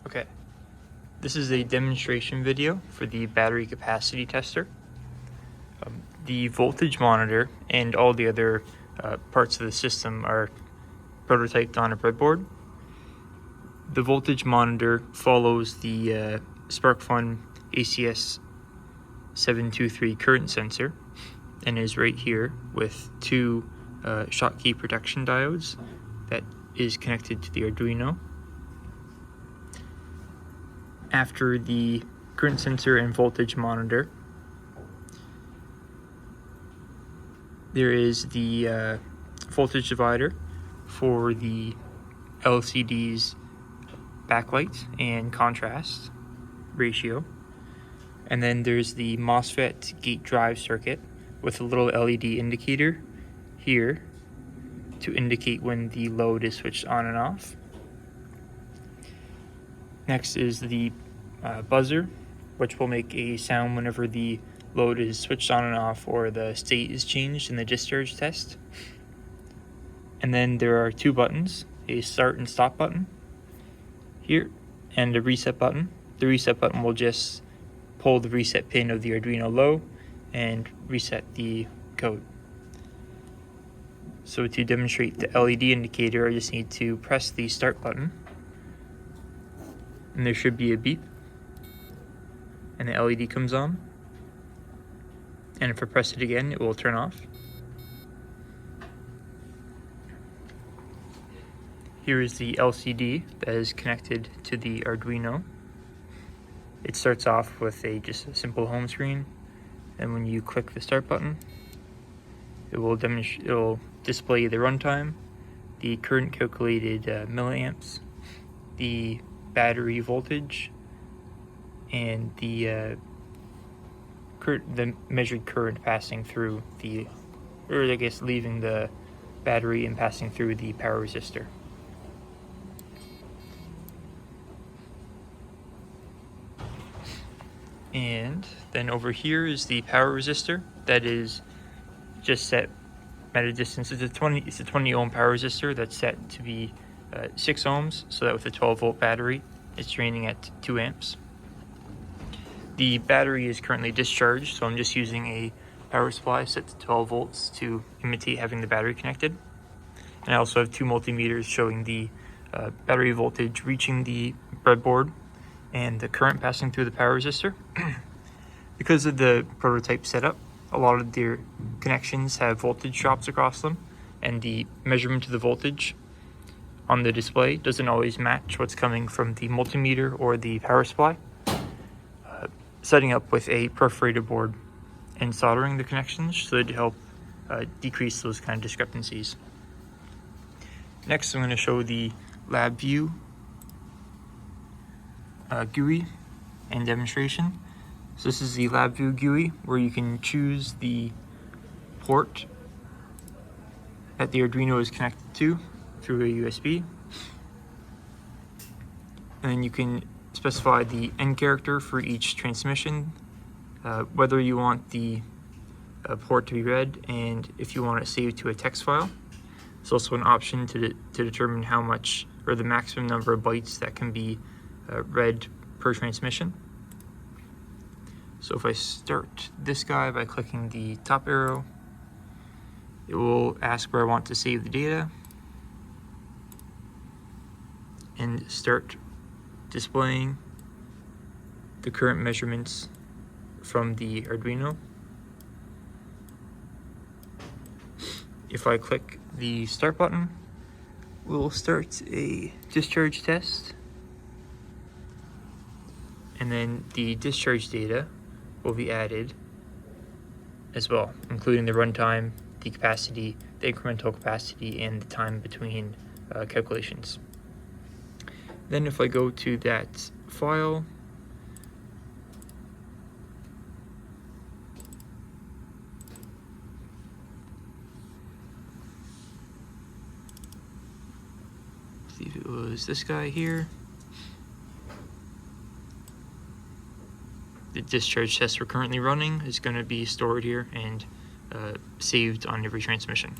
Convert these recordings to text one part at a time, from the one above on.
Okay, this is a demonstration video for the battery capacity tester. The voltage monitor and all the other parts of the system are prototyped on a breadboard. The voltage monitor follows the SparkFun ACS 723 current sensor and is right here with two Schottky protection diodes that is connected to the Arduino. After the current sensor and voltage monitor, there is the voltage divider for the LCD's backlight and contrast ratio. And then there's the MOSFET gate drive circuit with a little LED indicator here to indicate when the load is switched on and off. Next is the buzzer, which will make a sound whenever the load is switched on and off or the state is changed in the discharge test. And then there are two buttons, a start and stop button here and a reset button. The reset button will just pull the reset pin of the Arduino low and reset the code. So to demonstrate the LED indicator, I just need to press the start button and there should be a beep and the LED comes on, and if I press it again it will turn off. Here is the LCD that is connected to the Arduino. It starts off with just a simple home screen, and when you click the start button it will display the runtime, the current calculated milliamps, the battery voltage, and the measured current passing through leaving the battery and passing through the power resistor. And then over here is the power resistor that is just set at a distance. It's a 20 ohm power resistor that's set to be 6 ohms, so that with a 12 volt battery it's draining at 2 amps. The battery is currently discharged, so I'm just using a power supply set to 12 volts to imitate having the battery connected. And I also have two multimeters showing the battery voltage reaching the breadboard and the current passing through the power resistor. Because of the prototype setup, a lot of their connections have voltage drops across them, and the measurement of the voltage on the display doesn't always match what's coming from the multimeter or the power supply. Setting up with a perforated board and soldering the connections should help decrease those kind of discrepancies. Next, I'm going to show the LabVIEW GUI and demonstration. So this is the LabVIEW GUI where you can choose the port that the Arduino is connected to through a USB. And then you can specify the end character for each transmission, whether you want the port to be read, and if you want it saved to a text file. There's also an option to determine how much, or the maximum number of bytes that can be read per transmission. So if I start this guy by clicking the top arrow, it will ask where I want to save the data and start displaying the current measurements from the Arduino. If I click the start button, we'll start a discharge test, and then the discharge data will be added as well, including the runtime, the capacity, the incremental capacity, and the time between calculations. Then if I go to that file, see if it was this guy here. The discharge test we're currently running is going to be stored here and saved on every transmission.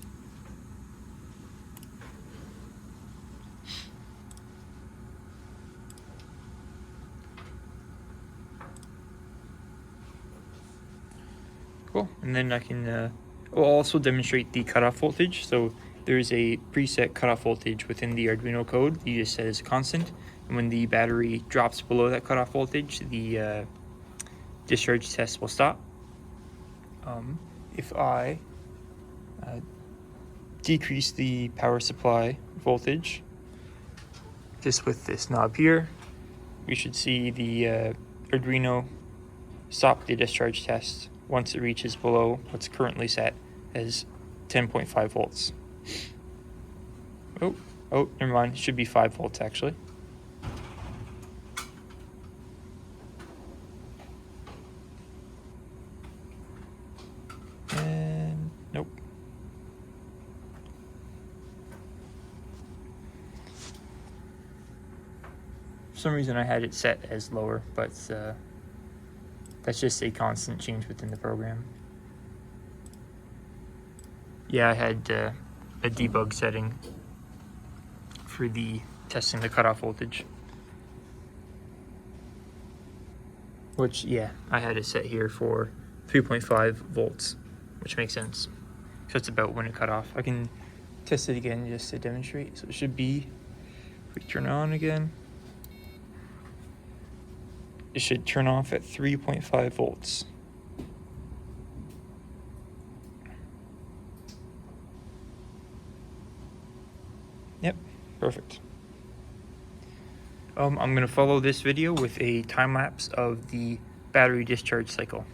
cycle, and then I can I'll also demonstrate the cutoff voltage. So there's a preset cutoff voltage within the Arduino code you just set as a constant, and when the battery drops below that cutoff voltage, the discharge test will stop. If I decrease the power supply voltage just with this knob here, we should see the Arduino stop the discharge test once it reaches below what's currently set as 10.5 volts. Oh, never mind. It should be 5 volts actually. And nope. For some reason I had it set as lower, but that's just a constant change within the program. Yeah, I had a debug setting for the testing the cutoff voltage, which, yeah, I had it set here for 3.5 volts, which makes sense. So it's about when it cut off. I can test it again just to demonstrate. So it should be, if we turn it on again, it should turn off at 3.5 volts. Yep, perfect. I'm going to follow this video with a time lapse of the battery discharge cycle.